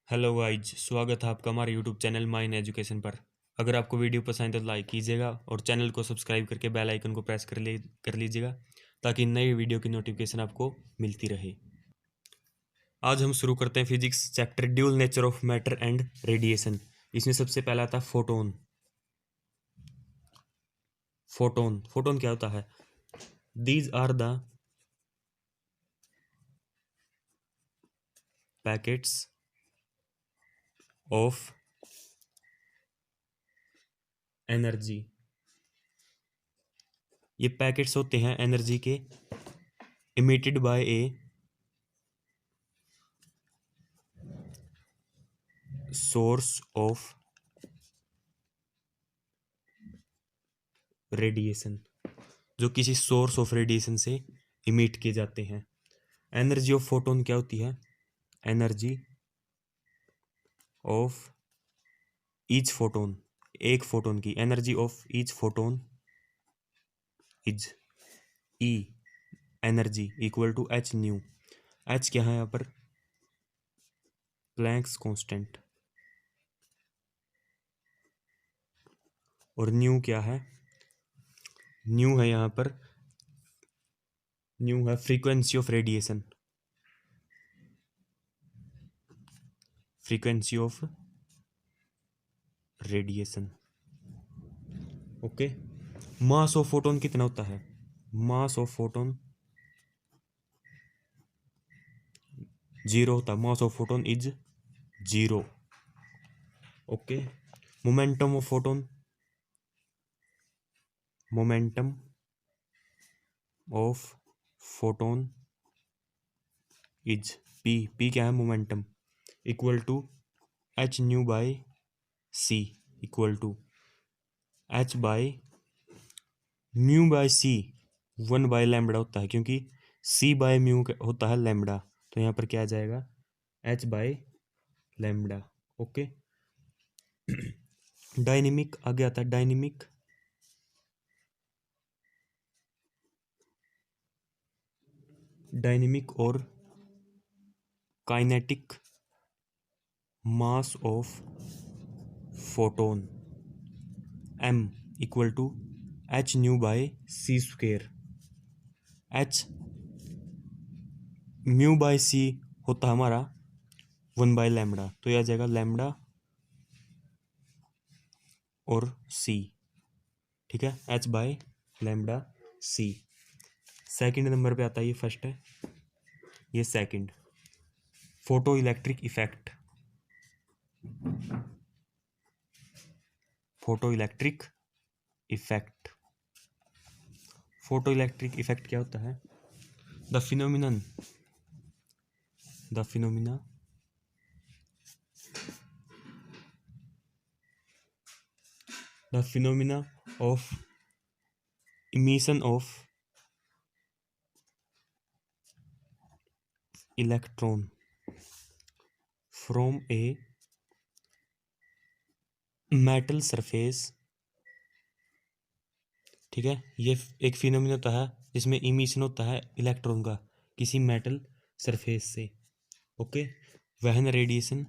Hello guys, स्वागत है आपका हमारे यूट्यूब चैनल माइन एजुकेशन पर। अगर आपको वीडियो पसंद है तो लाइक कीजिएगा और चैनल को सब्सक्राइब करके बेल आइकन को प्रेस कर लीजिएगा ताकि नई वीडियो की नोटिफिकेशन आपको मिलती रहे। आज हम शुरू करते हैं physics chapter dual nature of matter and radiation. इसमें सबसे पहला आता है फोटोन। फोटोन फोटोन क्या होता है? These are the packets of energy. ये पैकेट्स होते हैं एनर्जी के, emitted by a source of radiation, जो किसी सोर्स ऑफ रेडिएशन से इमिट किए जाते हैं। एनर्जी ऑफ फोटोन क्या होती है? एनर्जी ऑफ ईच फोटोन, एक फोटोन की energy of each photon is E energy equal to H nu. H क्या है यहाँ पर? Planck's constant. और न्यू क्या है? न्यू है यहाँ पर, न्यू है frequency of radiation. Frequency of radiation. Okay. Mass of photon कितना होता है? मास ऑफ फोटोन 0 होता है। Mass of photon is 0। Okay. Momentum of photon, momentum of photon is P. P क्या है? Momentum equal to H nu by C equal to H by mu by C 1 by lambda होता है, क्योंकि सी by mu होता है lambda. तो यहाँ पर क्या आ जाएगा? H by lambda. Okay. Dynamic आगे आता है। डायनेमिक डायनेमिक और kinetic mass of photon m equal to H nu by c square. H mu by c होता है हमारा 1 बाय लैम्बडा, तो यह आ जाएगा लैम्बडा और सी। ठीक है, H by lambda C. Second number पे आता है, ये फर्स्ट है, ये second. Photo electric effect. Photo electric effect. Photo electric effect क्या होता है? The phenomenon the phenomena the phenomena of emission of electron from a metal surface। ठीक है, ये एक फिनोमिना होता है जिसमें इमिशन होता है इलेक्ट्रॉन का किसी मेटल सरफेस से। ओके। वहन रेडिएशन,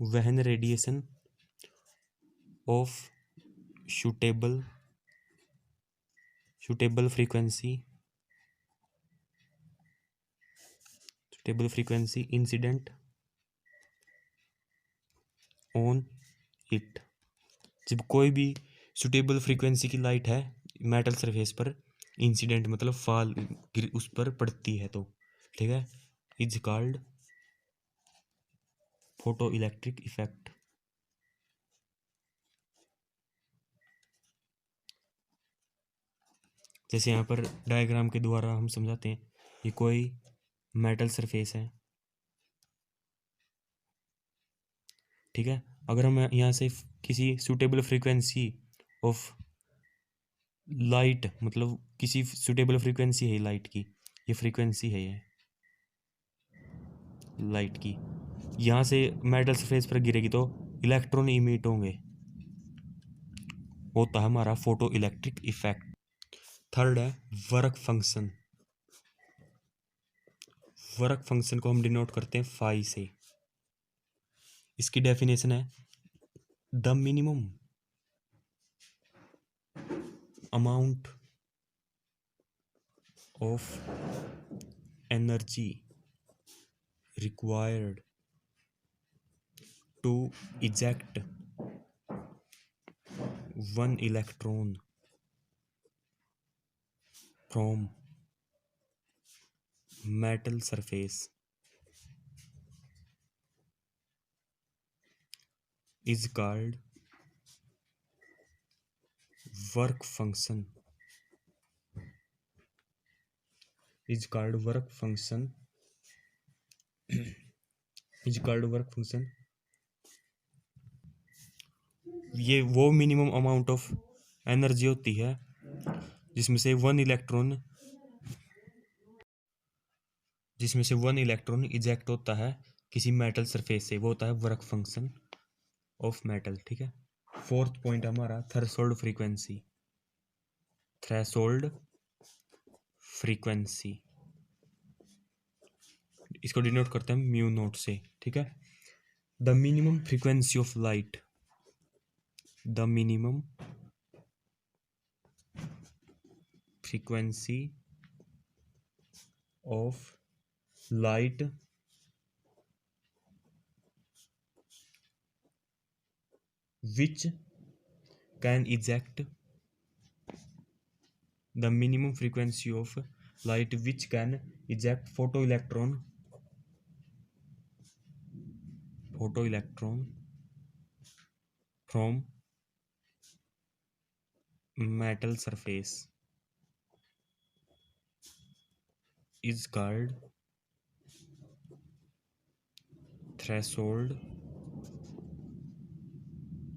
वहन radiation of suitable frequency, incident on it। जब कोई भी सुटेबल फ्रीक्वेंसी की लाइट है मेटल सरफेस पर, इंसिडेंट मतलब फॉल उस पर पड़ती है, तो ठीक है, is called photo electric effect. जैसे यहाँ पर डायग्राम के द्वारा हम समझाते हैं, ये कोई मेटल सरफेस है। ठीक है, अगर हम यहाँ से किसी सुटेबल फ्रीक्वेंसी ऑफ लाइट, मतलब किसी सुटेबल फ्रीक्वेंसी है लाइट की, ये फ्रीक्वेंसी है ये लाइट की, यहाँ से मेटल सरफेस पर गिरेगी तो इलेक्ट्रॉन इमिट होंगे, होता है हमारा फोटो इलेक्ट्रिक इफेक्ट। थर्ड है वर्क फंक्शन। वर्क फंक्शन को हम डिनोट करते हैं फाई से। इसकी डेफिनेशन है the minimum amount of energy required to eject one electron from metal surface is called work function is called work function is called work function। ये वो minimum amount of energy होती है जिसमें से one electron eject होता है किसी metal surface से, वो होता है वर्क फंक्शन ऑफ मेटल। ठीक है। फोर्थ पॉइंट हमारा थ्रेशोल्ड फ्रीक्वेंसी, इसको डिनोट करते हैं म्यू नोट से। ठीक है। The minimum frequency of light, the minimum frequency of light which can eject, the minimum frequency of light which can eject photoelectron from metal surface is called threshold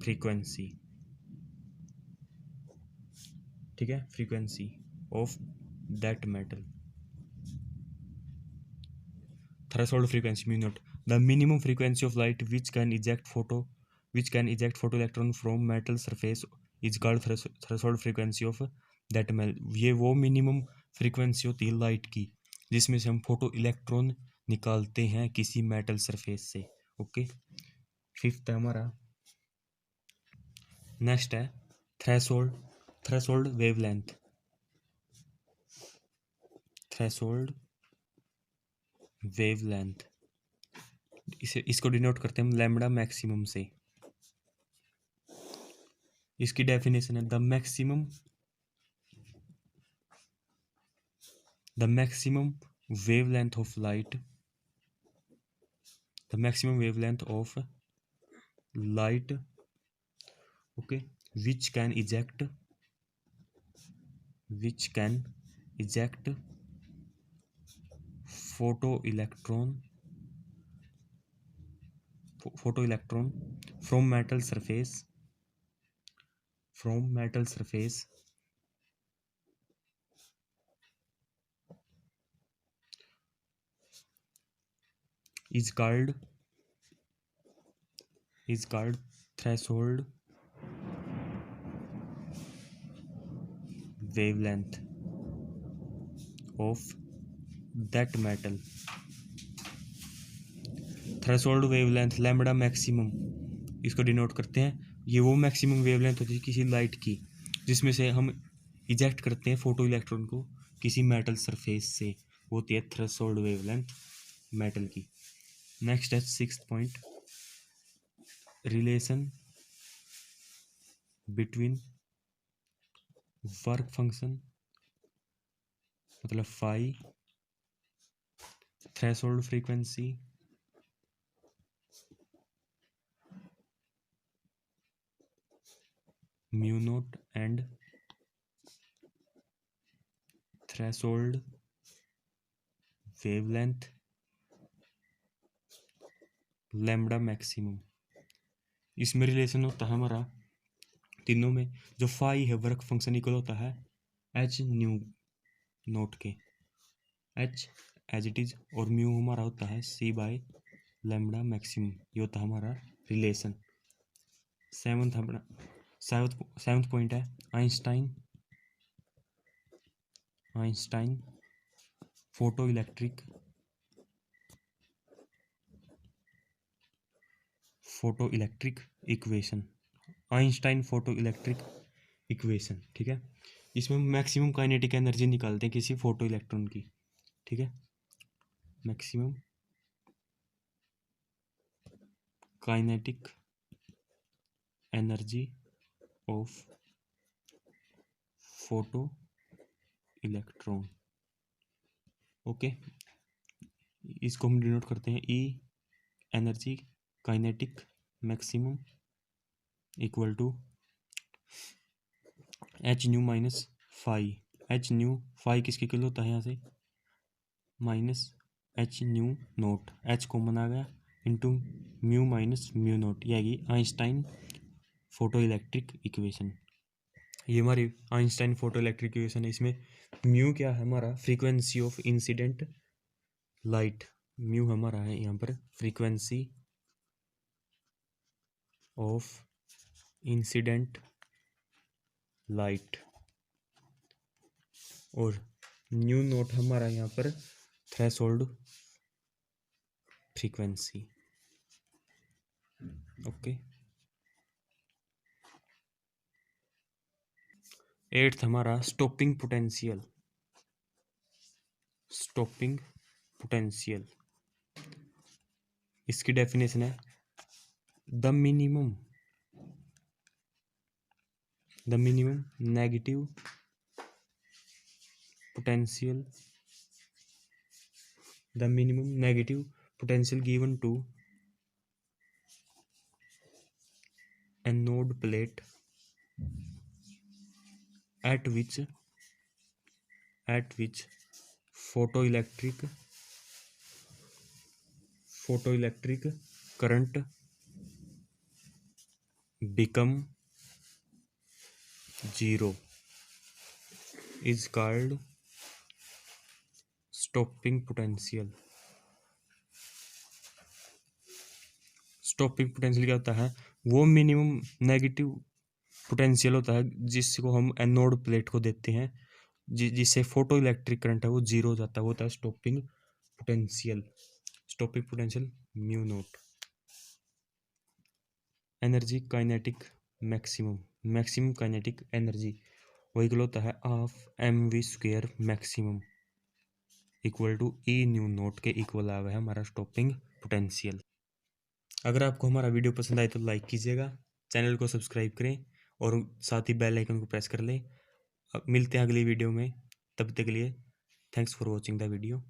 frequency। ठीक है। Frequency of that metal, threshold frequency mu naught, the minimum frequency of light which can eject photoelectron from metal surface is called threshold frequency of that metal। ये वो minimum frequency होती है light की जिसमें से हम फोटो इलेक्ट्रॉन निकालते हैं किसी मेटल सरफेस से। ओके। फिफ्थ है हमारा, नेक्स्ट है थ्रेशोल्ड वेवलेंथ। थ्रेशोल्ड वेवलेंथ, इसको डिनोट करते हैं हम लैम्बडा मैक्सिमम से। इसकी डेफिनेशन है the maximum wavelength of light, the maximum wavelength of light, okay, which can eject photoelectron from metal surface is called threshold wavelength of that metal। Threshold wavelength lambda maximum, इसको denote करते हैं, ये वो maximum wavelength होती है किसी light की जिसमें से हम इजेक्ट करते हैं फोटो इलेक्ट्रॉन को किसी मेटल सरफेस से, होती है थ्रेशोल्ड वेवलेंथ मेटल की। नेक्स्ट है sixth point, relation between work function मतलब phi, threshold frequency mu naught and threshold wavelength lambda maximum. इसमें रिलेशन होता है हमारा तीनों में, जो फाई है वर्क फंक्शन इक्वल होता है एच न्यू नोट के, एच एज इट इज, और म्यू हमारा होता है सी बाय लैम्बडा मैक्सिमम। ये होता है हमारा रिलेशन। सेवंथ पॉइंट है Einstein photo electric photo electric equation, Einstein photo electric equation. ठीक है, इसमें मैक्सिमम काइनेटिक एनर्जी निकालते हैं किसी फोटो इलेक्ट्रॉन की। ठीक है, maximum kinetic energy of photo electron. Okay, इसको हम डिनोट करते हैं E energy kinetic maximum equal to H nu minus phi. H nu phi किसके किलो होता है यहाँ से, minus h nu naught, h common आ गया, into mu minus mu naught. ये आएगी आइंस्टाइन फोटो इलेक्ट्रिक इक्वेशन। ये हमारी आइंस्टाइन फोटो इलेक्ट्रिक इक्वेशन है। इसमें म्यू क्या है हमारा, frequency of incident light. Mu हमारा है यहाँ पर फ्रीक्वेंसी ऑफ इंसिडेंट लाइट, और न्यू नोट हमारा यहाँ पर थ्रेशोल्ड फ्रीक्वेंसी। ओके, एट्थ हमारा स्टॉपिंग पोटेंशियल। स्टॉपिंग पोटेंशियल, इसकी डेफिनेशन है the minimum negative potential, the minimum negative potential given to anode plate at which photoelectric current become zero is called stopping potential। Stopping potential क्या होता है, वो minimum negative potential होता है जिसको हम एनोड प्लेट को देते हैं, जिससे फोटो इलेक्ट्रिक करंट है वो जीरो हो जाता है, वो होता है stopping potential. Stopping potential mu naught. Energy kinetic maximum kinetic energy वो इक्वल होता है half mv² maximum equal to E nu naught के इक्वल आ गया है हमारा स्टॉपिंग पोटेंशियल। अगर आपको हमारा वीडियो पसंद आए तो लाइक कीजिएगा, चैनल को सब्सक्राइब करें और साथ ही बेल आइकन को प्रेस कर लें। अब मिलते हैं अगली वीडियो में, तब तक के लिए thanks for watching the video.